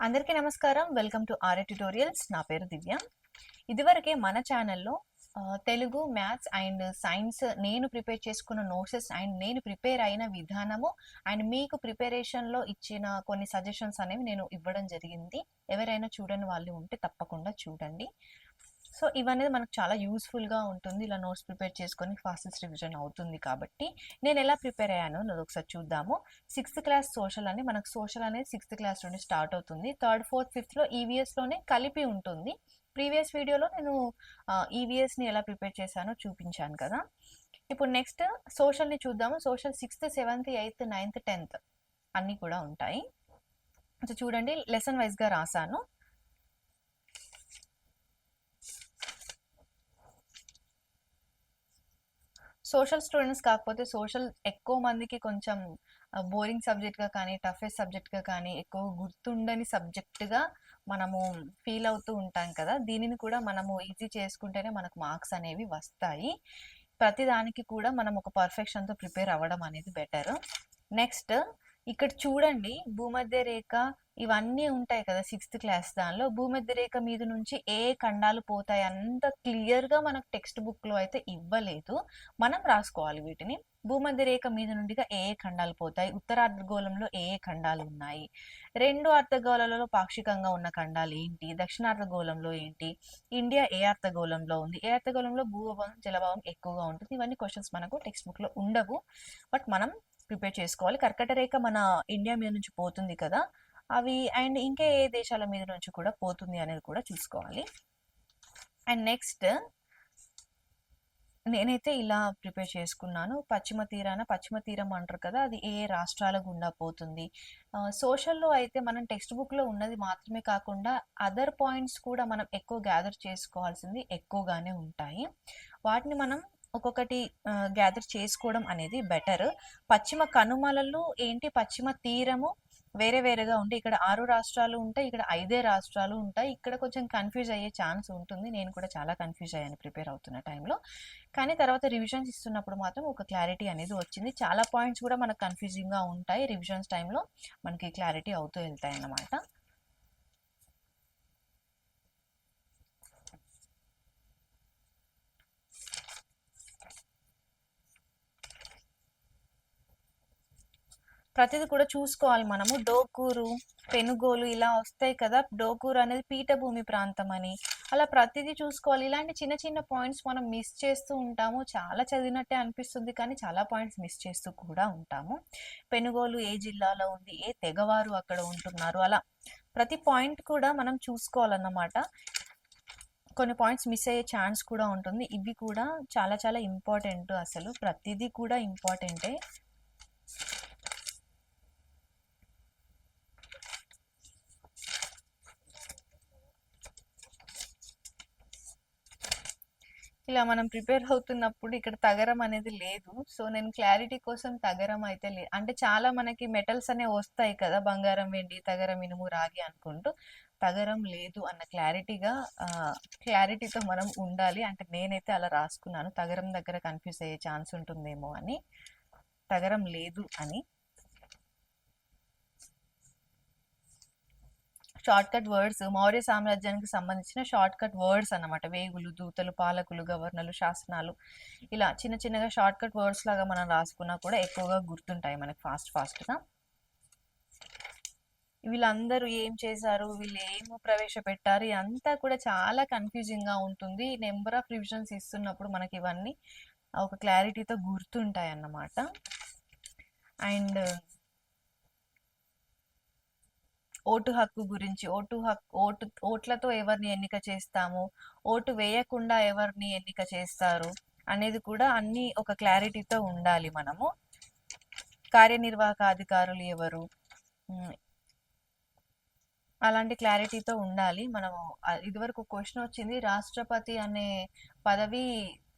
అందరికీ నమస్కారం. Welcome to R A tutorials. నా పేరు దివ్య. ఇదివరకే మన ఛానల్లో తెలుగు, మ్యాథ్స్ అండ్ సైన్స్ నేను ప్రిపేర్ చేసుకున్న నోట్సెస్ అండ్ నేను ప్రిపేర్ అయిన విధానము అండ్ మీకు ప్రిపరేషన్‌లో ఇచ్చిన కొన్ని సజెషన్స్ అనేవి నేను ఇవ్వడం జరిగింది. ఎవరైనా చూడని వాళ్ళు ఉంటే తప్పకుండా చూడండి. సో, ఇవనేది మనకు చాలా యూజ్‌ఫుల్‌గా ఉంటుంది. ఇలా నోట్స్ ప్రిపేర్ చేసుకొని ఫాస్టెస్ట్ రివిజన్ అవుతుంది కాబట్టి, నేనెలా ప్రిపేర్ అయ్యానో అదొకసారి చూద్దాము. 6థ్ క్లాస్ సోషల్ అని మనకు సోషల్ అనేది 6థ్ క్లాస్ నుండి స్టార్ట్ అవుతుంది. థర్డ్, ఫోర్త్, ఫిఫ్త్‌లో ఈవీఎస్‌లోనే కలిపి ఉంటుంది. ప్రీవియస్ వీడియోలో నేను ఈవీఎస్‌ని ఎలా ప్రిపేర్ చేశానో చూపించాను కదా! ఇప్పుడు నెక్స్ట్ సోషల్‌ని చూద్దాము. సోషల్ 6థ్, 7థ్, 8థ్, 9థ్, 10థ్ అన్నీ కూడా ఉంటాయి. సో, చూడండి లెసన్ వైస్‌గా రాసాను. సోషల్ స్టూడెంట్స్ కాకపోతే సోషల్ ఎక్కువ మందికి కొంచెం బోరింగ్ సబ్జెక్ట్‌గా కానీ, టఫెస్ట్ సబ్జెక్ట్‌గా కానీ, ఎక్కువ గుర్తుండని సబ్జెక్ట్‌గా మనము ఫీల్ అవుతూ ఉంటాం కదా! దీనిని కూడా మనము ఈజీ చేసుకుంటేనే మనకు మార్క్స్ అనేవి వస్తాయి. ప్రతిదానికి కూడా మనం ఒక పర్ఫెక్షన్‌తో ప్రిపేర్ అవ్వడం అనేది బెటర్. నెక్స్ట్ ఇక్కడ చూడండి భూమధ్య రేఖ ఇవన్నీ ఉంటాయి కదా! 6థ్ క్లాస్ దానిలో భూమధ్య రేఖ మీద నుంచి ఏ ఖండాలు పోతాయి అంత క్లియర్‌గా మనకు టెక్స్ట్ బుక్‌లో అయితే ఇవ్వలేదు. మనం రాసుకోవాలి వీటిని. భూమధ్య రేఖ మీద నుండిగా ఏ ఖండాలు పోతాయి, ఉత్తరార్ధగోళంలో ఏ ఖండాలు ఉన్నాయి, 2 అర్ధగోళాలలో పాక్షికంగా ఉన్న ఖండాలు ఏంటి, దక్షిణార్ధగోళంలో ఏంటి, ఇండియా ఏ అర్ధగోళంలో ఉంది, ఏ అర్ధగోళంలో భూభాగం జలభాగం ఎక్కువగా ఉంటుంది. ఇవన్నీ క్వశ్చన్స్ మనకు టెక్స్ట్ బుక్‌లో ఉండవు. బట్ మనం ప్రిపేర్ చేసుకోవాలి. కర్కట రేఖ మన ఇండియా మీద నుంచి పోతుంది కదా! అవి అండ్ ఇంకా ఏ దేశాల మీద నుంచి కూడా పోతుంది అనేది కూడా చూసుకోవాలి. అండ్ నెక్స్ట్ నేనైతే ఇలా ప్రిపేర్ చేసుకున్నాను. పశ్చిమ తీరం అంటారు కదా! అది ఏ రాష్ట్రాల గుండా పోతుంది. సోషల్‌లో అయితే మనం టెక్స్ట్ బుక్‌లో ఉన్నది మాత్రమే కాకుండా అదర్ పాయింట్స్ కూడా మనం ఎక్కువ గ్యాదర్ చేసుకోవాల్సింది ఎక్కువగానే ఉంటాయి. వాటిని మనం ఒక్కొక్కటి గ్యాదర్ చేసుకోవడం అనేది బెటర్. పశ్చిమ కనుమలలో ఏంటి పశ్చిమ తీరము వేరే వేరేగా ఉంటాయి. ఇక్కడ 6 రాష్ట్రాలు ఉంటాయి. ఇక్కడ 5 రాష్ట్రాలు ఉంటాయి. ఇక్కడ కొంచెం కన్‌ఫ్యూజ్ అయ్యే ఛాన్స్ ఉంటుంది. నేను కూడా చాలా కన్‌ఫ్యూజ్ అయ్యాను ప్రిపేర్ అవుతున్న టైంలో. కానీ తర్వాత రివిజన్స్ ఇస్తున్నప్పుడు మాత్రం ఒక క్లారిటీ అనేది వచ్చింది. చాలా పాయింట్స్ కూడా మనకు కన్‌ఫ్యూజింగ్‌గా ఉంటాయి. రివిజన్స్ టైంలో మనకి క్లారిటీ అవుతూ వెళ్తాయన్నమాట. ప్రతిది కూడా చూసుకోవాలి మనము. డోకూరు, పెనుగోలు ఇలా వస్తాయి కదా! డోకూరు అనేది పీఠభూమి ప్రాంతం అని. అలా ప్రతిదీ చూసుకోవాలి. ఇలాంటి చిన్న చిన్న పాయింట్స్ మనం మిస్ చేస్తూ ఉంటాము. చాలా చదివినట్టే అనిపిస్తుంది కానీ చాలా పాయింట్స్ మిస్ చేస్తూ కూడా ఉంటాము. పెనుగోలు ఏ జిల్లాలో ఉంది? ఏ తెగవారు అక్కడ ఉంటున్నారు? అలా ప్రతి పాయింట్ కూడా మనం చూసుకోవాలన్నమాట. కొన్ని పాయింట్స్ మిస్ అయ్యే ఛాన్స్ కూడా ఉంటుంది. ఇవి కూడా చాలా చాలా ఇంపార్టెంట్ అసలు. ప్రతిదీ కూడా ఇంపార్టెంటే. ఇలా మనం ప్రిపేర్ అవుతున్నప్పుడు ఇక్కడ తగరం అనేది లేదు. సో, నేను క్లారిటీ కోసం తగరం అయితే అంటే చాలా మనకి మెటల్స్ అనేవి వస్తాయి కదా! బంగారం, వెండి, తగరం, ఇనుము, రాగి అనుకుంటూ. తగరం లేదు అన్న క్లారిటీతో మనం ఉండాలి. అంటే నేనైతే అలా రాసుకున్నాను. తగరం దగ్గర కన్‌ఫ్యూజ్ అయ్యే ఛాన్స్ ఉంటుందేమో అని. తగరం లేదు అని. షార్ట్‌కట్ వర్డ్స్ మౌర్య సామ్రాజ్యానికి సంబంధించిన షార్ట్‌కట్ వర్డ్స్ అన్నమాట. వేగులు, దూతలు, పాలకులు, గవర్నర్లు, శాసనాలు ఇలా చిన్న చిన్నగా షార్ట్‌కట్ వర్డ్స్ లాగా మనం రాసుకున్నా కూడా ఎక్కువగా గుర్తుంటాయి మనకి ఫాస్ట్‌గా. వీళ్ళందరూ ఏం చేశారు? వీళ్ళు ఏం ప్రవేశపెట్టారు? ఇదంతా కూడా చాలా కన్‌ఫ్యూజింగ్‌గా ఉంటుంది. నెంబర్ ఆఫ్ రివిజన్స్ ఇస్తున్నప్పుడు మనకి ఇవన్నీ ఒక క్లారిటీతో గుర్తుంటాయన్నమాట. అండ్ ఓటు హక్కు గురించి ఓట్లతో ఎవరిని ఎన్నిక చేస్తాము, ఓటు వేయకుండా ఎవరిని ఎన్నిక చేస్తారు అనేది కూడా అన్ని ఒక క్లారిటీతో ఉండాలి మనము. కార్యనిర్వాహక అధికారులు ఎవరు, అలాంటి క్లారిటీతో ఉండాలి మనము. ఇదివరకు క్వశ్చన్ వచ్చింది, రాష్ట్రపతి అనే పదవి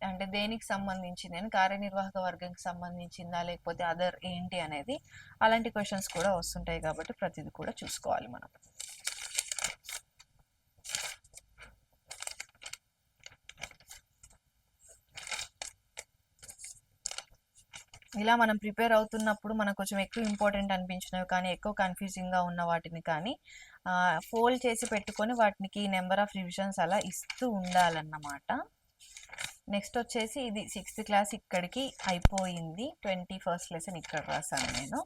అంటే దేనికి సంబంధించింది అని, కార్యనిర్వాహక వర్గంకి సంబంధించిందా లేకపోతే అదర్ ఏంటి అనేది. అలాంటి క్వశ్చన్స్ కూడా వస్తుంటాయి కాబట్టి ప్రతిదీ కూడా చూసుకోవాలి మనం. ఇలా మనం ప్రిపేర్ అవుతున్నప్పుడు మనకు కొంచెం ఎక్కువ ఇంపార్టెంట్ అనిపించినవి కానీ ఎక్కువ కన్ఫ్యూజింగ్గా ఉన్న వాటిని కానీ ఫోల్డ్ చేసి పెట్టుకొని వాటికి నెంబర్ ఆఫ్ రివిజన్స్ అలా ఇస్తూ ఉండాలన్నమాట. నెక్స్ట్ వచ్చేసి ఇది 6th క్లాస్ ఇక్కడికి అయిపోయింది. 21st లెసన్ ఇక్కడ రాశాను నేను.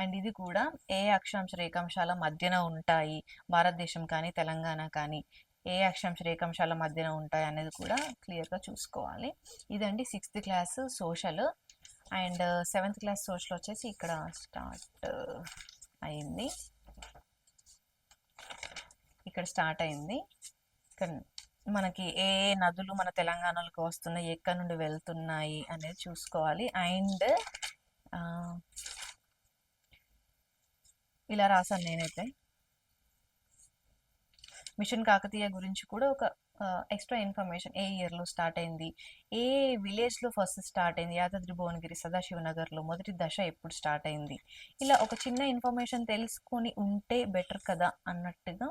అండ్ ఇది కూడా ఏ అక్షాంశ రేఖాంశాల మధ్యన ఉంటాయి, భారతదేశం కానీ తెలంగాణ కానీ ఏ అక్షాంశ రేఖాంశాల మధ్యన ఉంటాయి అనేది కూడా క్లియర్గా చూసుకోవాలి. ఇదండి 6th class social. And 7th class social వచ్చేసి ఇక్కడ స్టార్ట్ అయింది. ఇక్కడ మనకి ఏ నదులు మన తెలంగాణలోకి వస్తున్నాయి, ఎక్కడి నుండి వెళ్తున్నాయి అనేది చూసుకోవాలి. అండ్ ఇలా రాసాను నేనైతే. మిషన్ కాకతీయ గురించి కూడా ఒక ఎక్స్ట్రా ఇన్ఫర్మేషన్, ఏ ఇయర్లో స్టార్ట్ అయింది, ఏ విలేజ్లో ఫస్ట్ స్టార్ట్ అయింది, యాదాద్రి భువనగిరి సదాశివనగర్లో మొదటి దశ ఎప్పుడు స్టార్ట్ అయింది, ఇలా ఒక చిన్న ఇన్ఫర్మేషన్ తెలుసుకొని ఉంటే బెటర్ కదా అన్నట్టుగా.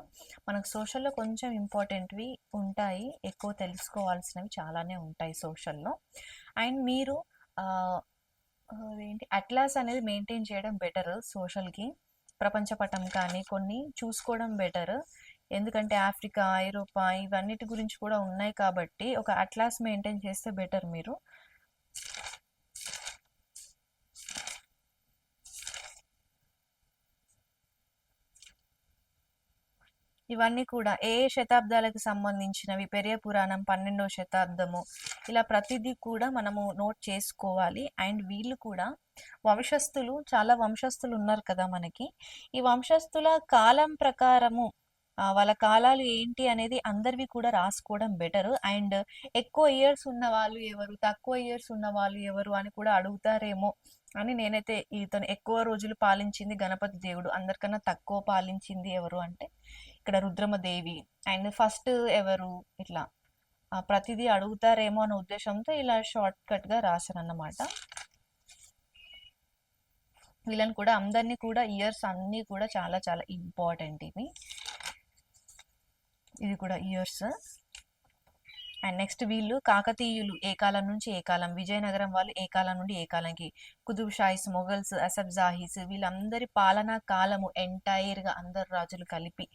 మనకు సోషల్లో కొంచెం ఇంపార్టెంట్వి ఉంటాయి, ఎక్కువ తెలుసుకోవాల్సినవి చాలానే ఉంటాయి సోషల్లో. అండ్ మీరు ఏంటి అట్లాస్ అనేది మెయింటైన్ చేయడం బెటర్ సోషల్కి. ప్రపంచపటం కానీ కొన్ని చూసుకోవడం బెటర్. ఎందుకంటే ఆఫ్రికా, ఐరోపా ఇవన్నిటి గురించి కూడా ఉన్నాయి కాబట్టి ఒక అట్లాస్ మెయింటైన్ చేస్తే బెటర్ మీరు. ఇవన్నీ కూడా ఏ శతాబ్దాలకు సంబంధించినవి, పెరియ పురాణం 12వ శతాబ్దము, ఇలా ప్రతిదీ కూడా మనము నోట్ చేసుకోవాలి. అండ్ వీళ్ళు కూడా వంశస్థులు, చాలా వంశస్థులు ఉన్నారు కదా మనకి. ఈ వంశస్థుల కాలం ప్రకారము వాళ్ళ కాలాలు ఏంటి అనేది అందరివి కూడా రాసుకోవడం బెటర్. అండ్ ఎక్కువ ఇయర్స్ ఉన్న వాళ్ళు ఎవరు, తక్కువ ఇయర్స్ ఉన్న వాళ్ళు ఎవరు అని కూడా అడుగుతారేమో అని నేనైతే, ఇతను ఎక్కువ రోజులు పాలించింది గణపతి దేవుడు, అందరికన్నా తక్కువ పాలించింది ఎవరు అంటే ఇక్కడ రుద్రమదేవి. అండ్ ఫస్ట్ ఎవరు, ఇట్లా ప్రతిదీ అడుగుతారేమో అనే ఉద్దేశంతో ఇలా షార్ట్ కట్గా రాశారన్నమాట. వీళ్ళని కూడా అందరినీ కూడా ఇయర్స్ అన్నీ కూడా చాలా చాలా ఇంపార్టెంట్ ఇవి. ఇది కూడా ఇయర్స్. అండ్ నెక్స్ట్ వీళ్ళు కాకతీయులు ఏ కాలం నుంచి ఏ కాలం, విజయనగరం వాళ్ళు ఏ కాలం నుండి ఏ కాలంకి, కుతుబ్ షాహీస్, మొఘల్స్, అసఫ్ జాహీస్ వీళ్ళందరి పాలనా కాలము ఎంటైర్గా అందరు రాజులు కలిపి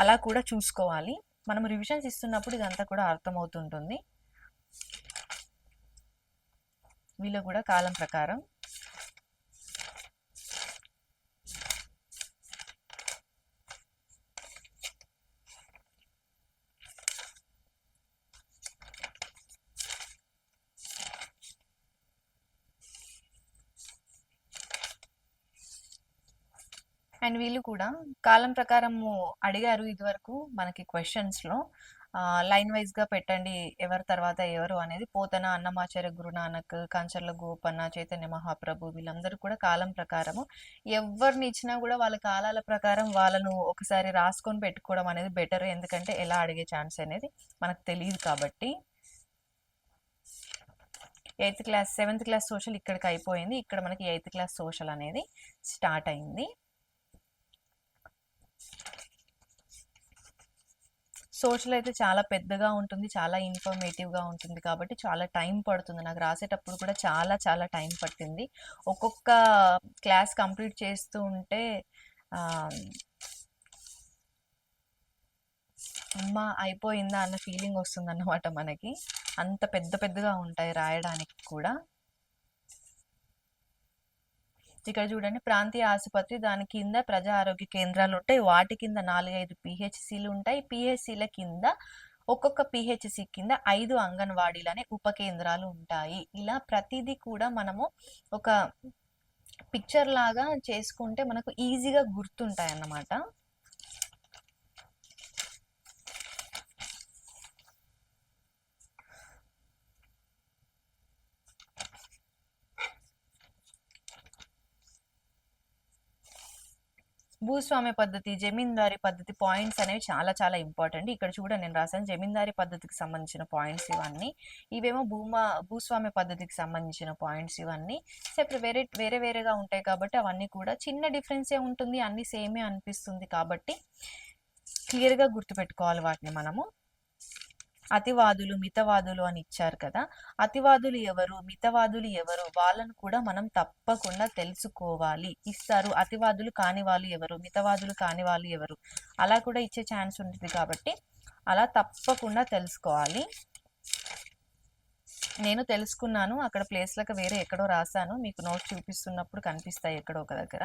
అలా కూడా చూసుకోవాలి. మనం రివిజన్స్ ఇస్తున్నప్పుడు ఇదంతా కూడా అర్థమవుతుంటుంది. వీళ్ళు కూడా కాలం ప్రకారం. అండ్ వీళ్ళు కూడా కాలం ప్రకారము అడిగారు ఇదివరకు మనకి క్వశ్చన్స్లో. లైన్ వైజ్గా పెట్టండి ఎవరి తర్వాత ఎవరు అనేది. పోతన, అన్నమాచార్య గురునానక్, కంచర్ల గోపన్న, చైతన్య మహాప్రభు వీళ్ళందరూ కూడా కాలం ప్రకారము ఎవరిని ఇచ్చినా కూడా వాళ్ళ కాలాల ప్రకారం వాళ్ళను ఒకసారి రాసుకొని పెట్టుకోవడం అనేది బెటర్. ఎందుకంటే ఎలా అడిగే ఛాన్స్ అనేది మనకు తెలియదు కాబట్టి. 8th class 7th class social ఇక్కడికి అయిపోయింది. ఇక్కడ మనకి 8th క్లాస్ సోషల్ అనేది స్టార్ట్ అయింది. సోషల్ అయితే చాలా పెద్దగా ఉంటుంది, చాలా ఇన్ఫర్మేటివ్గా ఉంటుంది కాబట్టి చాలా టైం పడుతుంది. నాకు రాసేటప్పుడు కూడా చాలా చాలా టైం పట్టింది. ఒక్కొక్క క్లాస్ కంప్లీట్ చేస్తూ ఉంటే అమ్మ అయిపోయిందా అన్న ఫీలింగ్ వస్తుంది అన్నమాట మనకి. అంత పెద్ద పెద్దగా ఉంటాయి రాయడానికి కూడా. ఇక్కడ చూడండి, ప్రాంతీయ ఆసుపత్రి, దాని కింద ప్రజా ఆరోగ్య కేంద్రాలు ఉంటాయి. వాటి కింద 4-5 పిహెచ్సిలు ఉంటాయి. పిహెచ్సిల కింద ఒక్కొక్క పిహెచ్సి కింద 5 అంగన్వాడీలు అనే ఉప కేంద్రాలు ఉంటాయి. ఇలా ప్రతిదీ కూడా మనము ఒక పిక్చర్ లాగా చేసుకుంటే మనకు ఈజీగా గుర్తుంటాయి అన్నమాట. భూస్వామ్య పద్ధతి, జమీందారీ పద్ధతి పాయింట్స్ అనేవి చాలా చాలా ఇంపార్టెంట్. ఇక్కడ చూడండి నేను రాశాను జమీందారీ పద్ధతికి సంబంధించిన పాయింట్స్ ఇవన్నీ. ఇవేమో భూస్వామ్య పద్ధతికి సంబంధించిన పాయింట్స్ ఇవన్నీ. సెపరేట్ వేరేగా ఉంటాయి కాబట్టి అవన్నీ కూడా చిన్న డిఫరెన్సే ఉంటుంది, అన్ని సేమే అనిపిస్తుంది కాబట్టి క్లియర్గా గుర్తుపెట్టుకోవాలి వాటిని మనము. అతివాదులు, మితవాదులు అని ఇచ్చారు కదా! అతివాదులు ఎవరు? మితవాదులు ఎవరు? వాళ్ళను కూడా మనం తప్పకుండా తెలుసుకోవాలి. ఇస్తారు. అతివాదులు కాని వాళ్ళు ఎవరు? మితవాదులు కాని వాళ్ళు ఎవరు? అలా కూడా ఇచ్చే ఛాన్స్ ఉంటుంది కాబట్టి అలా తప్పకుండా తెలుసుకోవాలి. నేను తెలుసుకున్నాను. అక్కడ ప్లేస్‌లకి వేరే ఎక్కడో రాసాను. మీకు నోట్స్ చూపిస్తున్నప్పుడు కనిపిస్తాయి ఎక్కడో ఒక దగ్గర.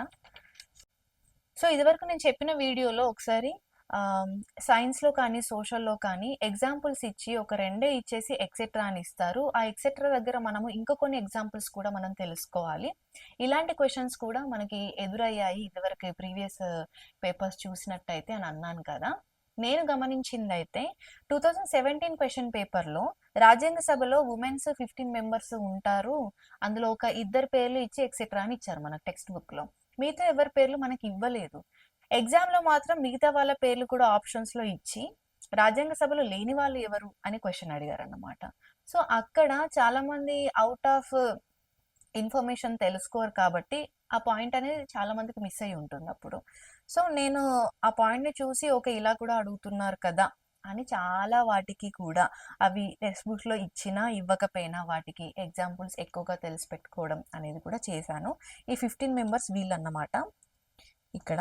సో, ఇదివరకు నేను చెప్పిన వీడియోలో ఒకసారి సైన్స్‌లో కానీ, సోషల్‌లో కానీ ఎగ్జాంపుల్స్ ఇచ్చి ఒక రెండే ఇచ్చేసి ఎక్సెట్రా అని ఇస్తారు. ఆ ఎక్సెట్రా దగ్గర మనము ఇంకా కొన్ని ఎగ్జాంపుల్స్ కూడా మనం తెలుసుకోవాలి. ఇలాంటి క్వెషన్స్ కూడా మనకి ఎదురయ్యాయి ఇదివరకు ప్రీవియస్ పేపర్స్ చూసినట్టయితే అని అన్నాను కదా! నేను గమనించిందైతే 2017 క్వెషన్ పేపర్‌లో రాజ్యాంగ సభలో వుమెన్స్ 15 మెంబర్స్ ఉంటారు. అందులో ఒక ఇద్దరు పేర్లు ఇచ్చి ఎక్సెట్రా అని ఇచ్చారు మనకు టెక్స్ట్ బుక్‌లో. మిగతా ఎవరి పేర్లు మనకి ఇవ్వలేదు. ఎగ్జామ్‌లో మాత్రం మిగతా వాళ్ళ పేర్లు కూడా ఆప్షన్స్‌లో ఇచ్చి, రాజ్యాంగ సభలో లేని వాళ్ళు ఎవరు అని క్వెషన్ అడిగారన్నమాట. సో, అక్కడ చాలామంది ఔట్ ఆఫ్ ఇన్ఫర్మేషన్ తెలుసుకోరు కాబట్టి, ఆ పాయింట్ అనేది చాలా మందికి మిస్ అయ్యి ఉంటుందప్పుడు. సో, నేను ఆ పాయింట్‌ని చూసి ఓకే. ఇలా కూడా అడుగుతున్నారు కదా! అని చాలా వాటికి కూడా అవి టెక్స్ట్ బుక్‌లో ఇచ్చినా, ఇవ్వకపోయినా వాటికి ఎగ్జాంపుల్స్ ఎక్కువగా తెలిసి పెట్టుకోవడం అనేది కూడా చేశాను. ఈ 15 మెంబర్స్ వీళ్ళన్నమాట ఇక్కడ.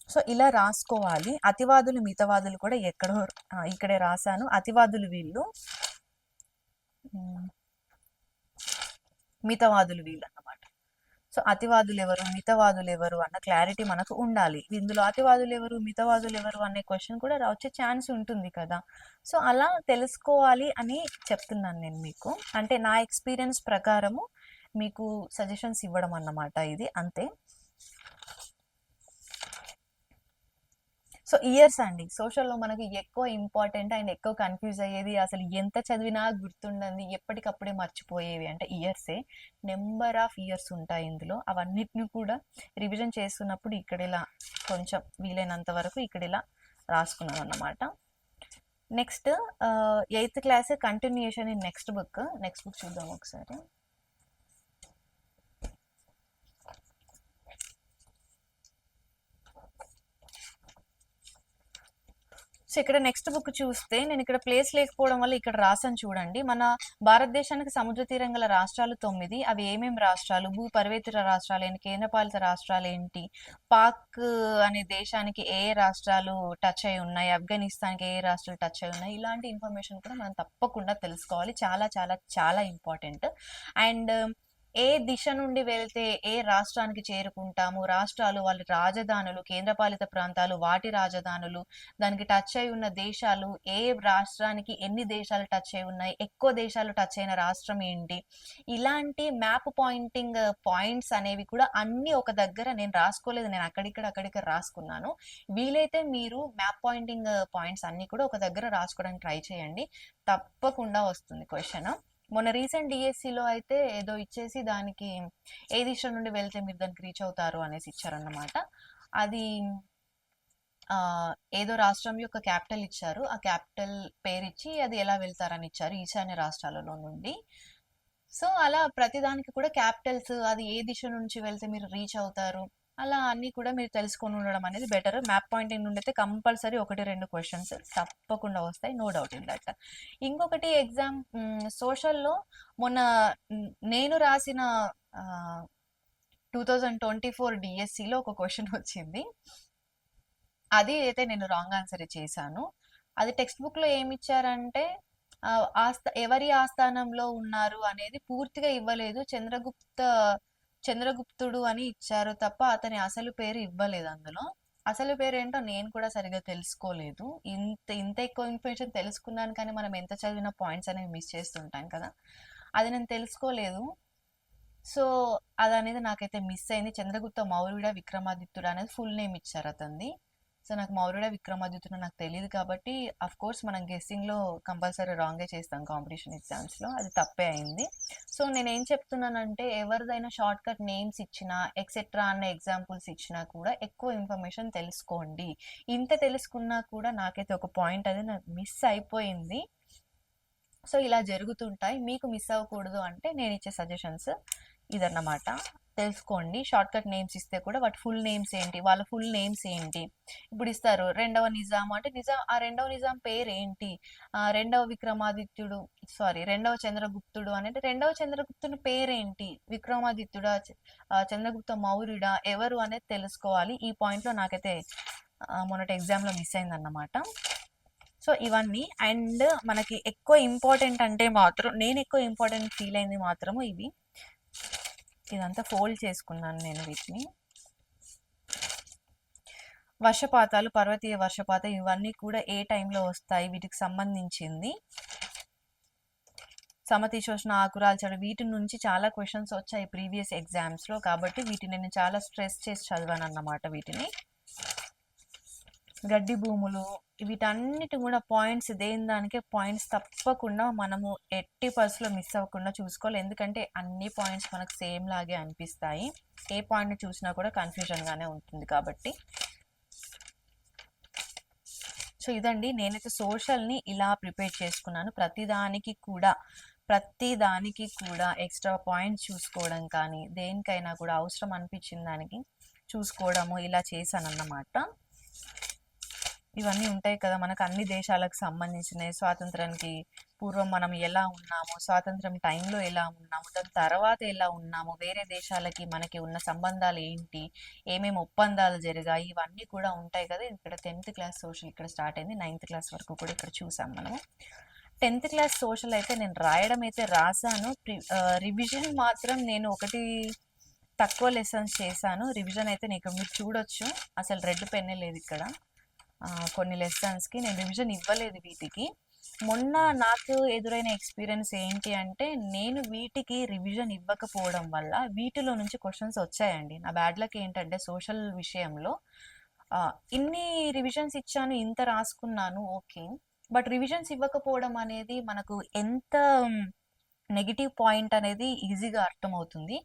సో, ఇలా రాసుకోవాలి. అతివాదులు, మితవాదులు కూడా ఎక్కడో ఇక్కడే రాసాను. అతివాదులు వీళ్ళు. మితవాదులు వీళ్ళన్నమాట. సో, అతివాదులు ఎవరు? మితవాదులు ఎవరు? అన్న క్లారిటీ మనకు ఉండాలి. ఇందులో అతివాదులు ఎవరు? మితవాదులు ఎవరు? అనే క్వెషన్ కూడా వచ్చే ఛాన్స్ ఉంటుంది కదా! సో, అలా తెలుసుకోవాలి అని చెప్తున్నాను నేను మీకు. అంటే నా ఎక్స్‌పీరియన్స్ ప్రకారము మీకు సజెషన్స్ ఇవ్వడం అన్నమాట ఇది. అంతే. సో, ఇయర్స్ అండి. సోషల్‌లో మనకి ఎక్కువ ఇంపార్టెంట్ అండ్ ఎక్కువ కన్‌ఫ్యూజ్ అయ్యేది అసలు ఎంత చదివినా గుర్తుండనిది, ఎప్పటికప్పుడే మర్చిపోయేవి అంటే ఇయర్సే. నంబర్ ఆఫ్ ఇయర్స్ ఉంటాయి ఇందులో. అవన్నిటిని కూడా రివిజన్ చేస్తున్నప్పుడు ఇక్కడిలా కొంచెం వీలైనంత వరకు ఇక్కడిలా రాసుకున్నానన్నమాట. Next eighth class continuation in next book. Next book చూద్దాం ఒకసారి. సో, ఇక్కడ నెక్స్ట్ బుక్ చూస్తే నేను ఇక్కడ ప్లేస్ లేకపోవడం వల్ల ఇక్కడ రాసాను చూడండి. మన భారతదేశానికి సముద్ర తీరం గల రాష్ట్రాలు 9. అవి ఏమేం రాష్ట్రాలు? భూ పర్వతీయ రాష్ట్రాలేంటి? కేంద్రపాలిత రాష్ట్రాలేంటి? పాక్ అనే దేశానికి ఏ రాష్ట్రాలు టచ్ అయి ఉన్నాయి? ఆఫ్ఘనిస్తాన్‌కి ఏ రాష్ట్రాలు టచ్ అయి ఉన్నాయి? ఇలాంటి ఇన్ఫర్మేషన్ కూడా మనం తప్పకుండా తెలుసుకోవాలి. చాలా చాలా చాలా ఇంపార్టెంట్. అండ్ ఏ దిశ నుండి వెళ్తే ఏ రాష్ట్రానికి చేరుకుంటాము? రాష్ట్రాలు, వాళ్ళ రాజధానులు, కేంద్రపాలిత ప్రాంతాలు, వాటి రాజధానులు, దానికి టచ్ అయి ఉన్న దేశాలు, ఏ రాష్ట్రానికి ఎన్ని దేశాలు టచ్ అయి ఉన్నాయి? ఎక్కువ దేశాలు టచ్ అయిన రాష్ట్రం ఏంటి? ఇలాంటి మ్యాప్ పాయింటింగ్ పాయింట్స్ అనేవి కూడా అన్నీ ఒక దగ్గర నేను రాసుకోలేదు. నేను అక్కడిక్కడ రాసుకున్నాను. వీలైతే మీరు మ్యాప్ పాయింటింగ్ పాయింట్స్ అన్నీ కూడా ఒక దగ్గర రాసుకోవడానికి ట్రై చేయండి. తప్పకుండా వస్తుంది క్వెషన్. మొన్న రీసెంట్ డిఎస్సిలో అయితే ఏదో ఇచ్చేసి దానికి ఏ దిశ నుండి వెళ్తే మీరు దానికి రీచ్ అవుతారు అనేసి ఇచ్చారన్నమాట. అది ఏదో రాష్ట్రం యొక్క క్యాపిటల్ ఇచ్చారు. ఆ క్యాపిటల్ పేరిచ్చి అది ఎలా వెళ్తారని ఇచ్చారు ఈశాన్య రాష్ట్రాలలో నుండి. సో, అలా ప్రతిదానికి కూడా క్యాపిటల్స్ అది ఏ దిశ నుంచి వెళ్తే మీరు రీచ్ అవుతారు. అలా అన్నీ కూడా మీరు తెలుసుకొని ఉండడం అనేది బెటర్. మ్యాప్ పాయింటింగ్ నుండి అయితే కంపల్సరీ 1, 2 క్వెషన్స్ తప్పకుండా వస్తాయి. No doubt in that. ఇంకొకటి ఎగ్జామ్ సోషల్‌లో మొన్న నేను రాసిన 2024 డిఎస్సిలో ఒక క్వెషన్ వచ్చింది. అది అయితే నేను రాంగ్ ఆన్సరే చేశాను. అది టెక్స్ట్ బుక్‌లో ఏమిచ్చారంటే ఎవరి ఆస్థానంలో ఉన్నారు అనేది పూర్తిగా ఇవ్వలేదు. చంద్రగుప్తుడు అని ఇచ్చారు తప్ప అతని అసలు పేరు ఇవ్వలేదు అందులో. అసలు పేరేంటో నేను కూడా సరిగ్గా తెలుసుకోలేదు. ఇంత ఎక్కువ ఇన్ఫర్మేషన్ తెలుసుకున్నాను కానీ మనం ఎంత చదివిన పాయింట్స్ అనేవి మిస్ చేస్తుంటాం కదా! అది నేను తెలుసుకోలేదు. సో, అదనేది నాకైతే మిస్ అయింది. చంద్రగుప్త మౌర్యుడ విక్రమాదిత్యుడు అనేది ఫుల్ నేమ్ ఇచ్చారు అతనిది. సో, నాకు మౌర్యుడ విక్రమాదిత్యుడు నాకు తెలీదు కాబట్టి కోర్స్ మనం గెస్సింగ్‌లో కంపల్సరీ రాంగే చేస్తాం కాంపిటీషన్ ఎగ్జామ్స్‌లో. అది తప్పే అయింది. సో, నేనేం చెప్తున్నానంటే ఎవరిదైనా షార్ట్‌కట్ నేమ్స్ ఇచ్చినా, ఎక్సెట్రా అన్న ఎగ్జాంపుల్స్ ఇచ్చినా కూడా ఎక్కువ ఇన్ఫర్మేషన్ తెలుసుకోండి. ఇంత తెలుసుకున్నా కూడా నాకైతే ఒక పాయింట్ అనేది నాకు మిస్ అయిపోయింది. సో, ఇలా జరుగుతుంటాయి. మీకు మిస్ అవ్వకూడదు అంటే నేనిచ్చే సజెషన్స్ ఇదన్నమాట. తెలుసుకోండి. షార్ట్‌కట్ నేమ్స్ ఇస్తే కూడా వాటి ఫుల్ నేమ్స్ ఏంటి? వాళ్ళ ఫుల్ నేమ్స్ ఏంటి? ఇప్పుడు ఇస్తారు రెండవ నిజాం అంటే ఆ రెండవ నిజాం పేరేంటి? రెండవ విక్రమాదిత్యుడు రెండవ చంద్రగుప్తుడు అంటే రెండవ చంద్రగుప్తుని పేరేంటి? విక్రమాదిత్యుడా? చంద్రగుప్త మౌర్యుడా? ఎవరు అనేది తెలుసుకోవాలి. ఈ పాయింట్‌లో నాకైతే మొన్నటి ఎగ్జామ్‌లో మిస్ అయిందన్నమాట. సో ఇవన్నీ అండ్ మనకి ఎక్కువ ఇంపార్టెంట్ అంటే మాత్రం నేను ఎక్కువ ఇంపార్టెంట్ ఫీల్ అయింది మాత్రము ఇవి. ఇదంతా ఫోల్డ్ చేసుకున్నాను నేను వీటిని. వర్షపాతాలు, పర్వతీయ వర్షపాతం ఇవన్నీ కూడా ఏ టైంలో వస్తాయి వీటికి సంబంధించింది. సమశీతోష్ణ ఆకురాల్చడం వీటి నుంచి చాలా క్వశ్చన్స్ వచ్చాయి ప్రీవియస్ ఎగ్జామ్స్లో. కాబట్టి వీటిని నేను చాలా స్ట్రెస్ చేసి చదివాను అన్నమాట. వీటిని గడ్డి భూములు వీటన్నిటి కూడా పాయింట్స్ దేని దానికే పాయింట్స్ తప్పకుండా మనము ఎట్టి పరిస్థితుల్లో మిస్ అవ్వకుండా చూసుకోవాలి. ఎందుకంటే అన్ని పాయింట్స్ మనకు సేమ్ లాగే అనిపిస్తాయి. ఏ పాయింట్ని చూసినా కూడా కన్ఫ్యూజన్గానే ఉంటుంది కాబట్టి. సో ఇదండి నేనైతే సోషల్ని ఇలా ప్రిపేర్ చేసుకున్నాను. ప్రతిదానికి కూడా ఎక్స్ట్రా పాయింట్స్ చూసుకోవడం కానీ దేనికైనా కూడా అవసరం అనిపించిన దానికి చూసుకోవడము ఇలా చేశాను అన్నమాట. ఇవన్నీ ఉంటాయి కదా మనకు అన్ని దేశాలకు సంబంధించినవి. స్వాతంత్రానికి పూర్వం మనం ఎలా ఉన్నాము, స్వాతంత్రం టైంలో ఎలా ఉన్నాము, దాని తర్వాత ఎలా ఉన్నాము, వేరే దేశాలకి మనకి ఉన్న సంబంధాలు ఏంటి, ఏమేమి ఒప్పందాలు జరిగాయి, ఇవన్నీ కూడా ఉంటాయి కదా. ఇక్కడ 10th క్లాస్ సోషల్ ఇక్కడ స్టార్ట్ అయింది. 9th క్లాస్ వరకు కూడా ఇక్కడ చూసాం మనము. 10th క్లాస్ సోషల్ అయితే నేను రాయడం అయితే రాశాను. రివిజన్ మాత్రం నేను ఒకటి తక్కువ లెసన్స్ చేశాను. రివిజన్ అయితే మీరు చూడొచ్చు అసలు రెడ్ పెన్నే లేదు ఇక్కడ. కొన్ని లెసన్స్కి నేను రివిజన్ ఇవ్వలేదు వీటికి. మొన్న నాకు ఎదురైన ఎక్స్పీరియన్స్ ఏంటి అంటే నేను వీటికి రివిజన్ ఇవ్వకపోవడం వల్ల వీటిలో నుంచి క్వశ్చన్స్ వచ్చాయండి. నా బ్యాడ్ లక్ ఏంటంటే సోషల్ విషయంలో ఇన్ని రివిజన్స్ ఇచ్చాను, ఇంత రాసుకున్నాను ఓకే, బట్ రివిజన్స్ ఇవ్వకపోవడం అనేది మనకు ఎంత నెగిటివ్ పాయింట్ అనేది ఈజీగా అర్థమవుతుంది.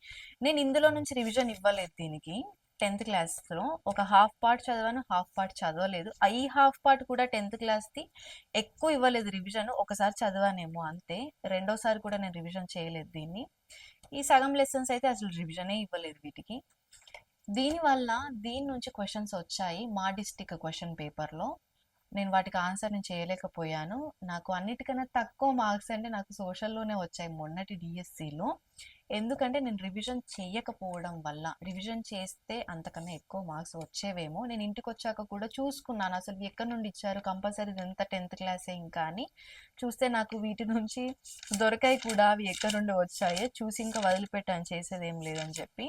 నేను ఇందులో నుంచి రివిజన్ ఇవ్వలేదు దీనికి. 10th క్లాస్లో ఒక హాఫ్ పార్ట్ చదివాను, హాఫ్ పార్ట్ చదవలేదు. ఈ హాఫ్ పార్ట్ కూడా 10th క్లాస్ది ఎక్కువ ఇవ్వలేదు రివిజన్, ఒకసారి చదివానేమో అంతే. రెండోసారి కూడా నేను రివిజన్ చేయలేదు దీన్ని. ఈ సగం లెసన్స్ అయితే అసలు రివిజనే ఇవ్వలేదు వీటికి. దీనివల్ల దీని నుంచి క్వశ్చన్స్ వచ్చాయి మా డిస్టిక్ క్వశ్చన్ పేపర్లో. నేను వాటికి ఆన్సర్ నేను చేయలేకపోయాను. నాకు అన్నిటికన్నా తక్కువ మార్క్స్ అంటే నాకు సోషల్లోనే వచ్చాయి మొన్నటి డిఎస్సిలో. ఎందుకంటే నేను రివిజన్ చేయకపోవడం వల్ల. రివిజన్ చేస్తే అంతకన్నా ఎక్కువ మార్క్స్ వచ్చేవేమో. నేను ఇంటికి వచ్చాక కూడా చూసుకున్నాను అసలు ఎక్కడి నుండి ఇచ్చారు, కంపల్సరీ ఇదంతా 10th క్లాసే ఇంకా అని. చూస్తే నాకు వీటి నుంచి దొరకాయి కూడా, అవి ఎక్కడి నుండి వచ్చాయో చూసి ఇంకా వదిలిపెట్టాను, చేసేది ఏం లేదని చెప్పి.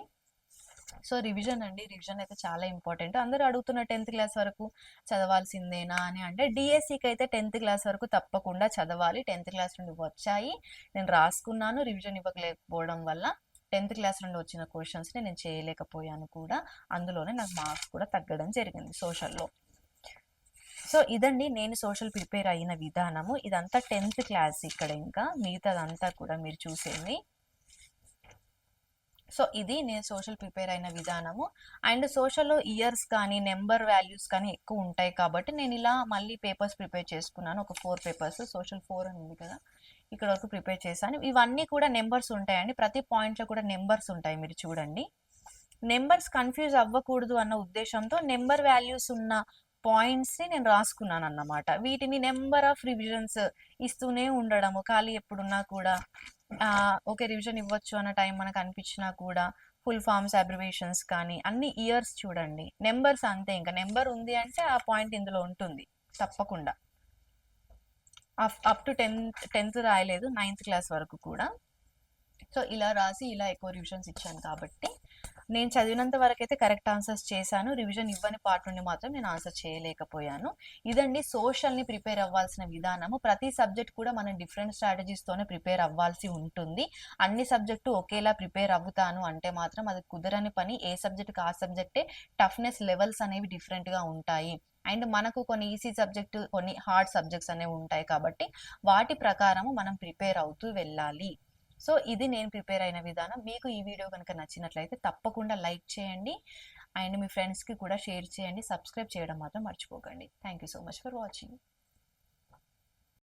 సో రివిజన్ అండి, రివిజన్ అయితే చాలా ఇంపార్టెంట్. అందరూ అడుగుతున్న 10th క్లాస్ వరకు చదవాల్సిందేనా అని అంటే డిఎస్సికి అయితే 10th క్లాస్ వరకు తప్పకుండా చదవాలి. 10th క్లాస్ నుండి వచ్చాయి, నేను రాసుకున్నాను. రివిజన్ ఇవ్వలేకపోవడం వల్ల 10th క్లాస్ నుండి వచ్చిన క్వశ్చన్స్ని నేను చేయలేకపోయాను కూడా. అందులోనే నాకు మార్క్స్ కూడా తగ్గడం జరిగింది సోషల్లో. సో ఇదండి నేను సోషల్ ప్రిపేర్ అయిన విధానము. ఇదంతా 10th క్లాస్. ఇక్కడ ఇంకా మిగతాదంతా కూడా మీరు చూసేది. సో ఇది నేను సోషల్ ప్రిపేర్ అయిన విధానము. అండ్ సోషల్లో ఇయర్స్ కానీ నెంబర్ వాల్యూస్ కానీ ఎక్కువ ఉంటాయి కాబట్టి నేను ఇలా మళ్ళీ పేపర్స్ ప్రిపేర్ చేసుకున్నాను. ఒక 4 పేపర్స్, సోషల్ 4 అని ఉంది కదా, ఇక్కడ వరకు ప్రిపేర్ చేశాను. ఇవన్నీ కూడా నెంబర్స్ ఉంటాయండి, ప్రతి పాయింట్లో కూడా నెంబర్స్ ఉంటాయి. మీరు చూడండి, నెంబర్స్ కన్ఫ్యూజ్ అవ్వకూడదు అన్న ఉద్దేశంతో నెంబర్ వాల్యూస్ ఉన్న పాయింట్స్ని నేను రాసుకున్నాను అన్నమాట. వీటిని నెంబర్ ఆఫ్ రివిజన్స్ ఇస్తూనే ఉండడము, ఖాళీ ఎప్పుడున్నా కూడా ఓకే రివిజన్ ఇవ్వచ్చు అన్న టైం మనకు అనిపించినా కూడా ఫుల్ ఫామ్స్, అబ్రివేషన్స్ కానీ అన్ని ఇయర్స్ చూడండి. నెంబర్స్ అంతే, ఇంకా నెంబర్ ఉంది అంటే ఆ పాయింట్ ఇందులో ఉంటుంది తప్పకుండా. అప్ టు 10th రాయలేదు, 9th క్లాస్ వరకు కూడా. సో ఇలా రాసి ఇలా ఎక్కువ రివిజన్స్ ఇచ్చాను కాబట్టి నేను చదివినంత వరకు అయితే కరెక్ట్ ఆన్సర్స్ చేశాను. రివిజన్ ఇవ్వని పార్ట్ నుండి మాత్రం నేను ఆన్సర్ చేయలేకపోయాను. ఇదండి సోషల్ని ప్రిపేర్ అవ్వాల్సిన విధానము. ప్రతి సబ్జెక్ట్ కూడా మనం డిఫరెంట్ స్ట్రాటజీస్తోనే ప్రిపేర్ అవ్వాల్సి ఉంటుంది. అన్ని సబ్జెక్టు ఒకేలా ప్రిపేర్ అవ్వుతాను అంటే మాత్రం అది కుదరని పని. ఏ సబ్జెక్ట్కి ఆ సబ్జెక్టే టఫ్నెస్ లెవెల్స్ అనేవి డిఫరెంట్గా ఉంటాయి. అండ్ మనకు కొన్ని ఈజీ సబ్జెక్టు, కొన్ని హార్డ్ సబ్జెక్ట్స్ అనేవి ఉంటాయి కాబట్టి వాటి ప్రకారము మనం ప్రిపేర్ అవుతూ వెళ్ళాలి. సో ఇది నేను ప్రిపేర్ అయిన విధానం. మీకు ఈ వీడియో కనుక నచ్చినట్లయితే తప్పకుండా లైక్ చేయండి అండ్ మీ ఫ్రెండ్స్కి కూడా షేర్ చేయండి. సబ్స్క్రైబ్ చేయడం మాత్రం మర్చిపోకండి. Thank you so much for watching.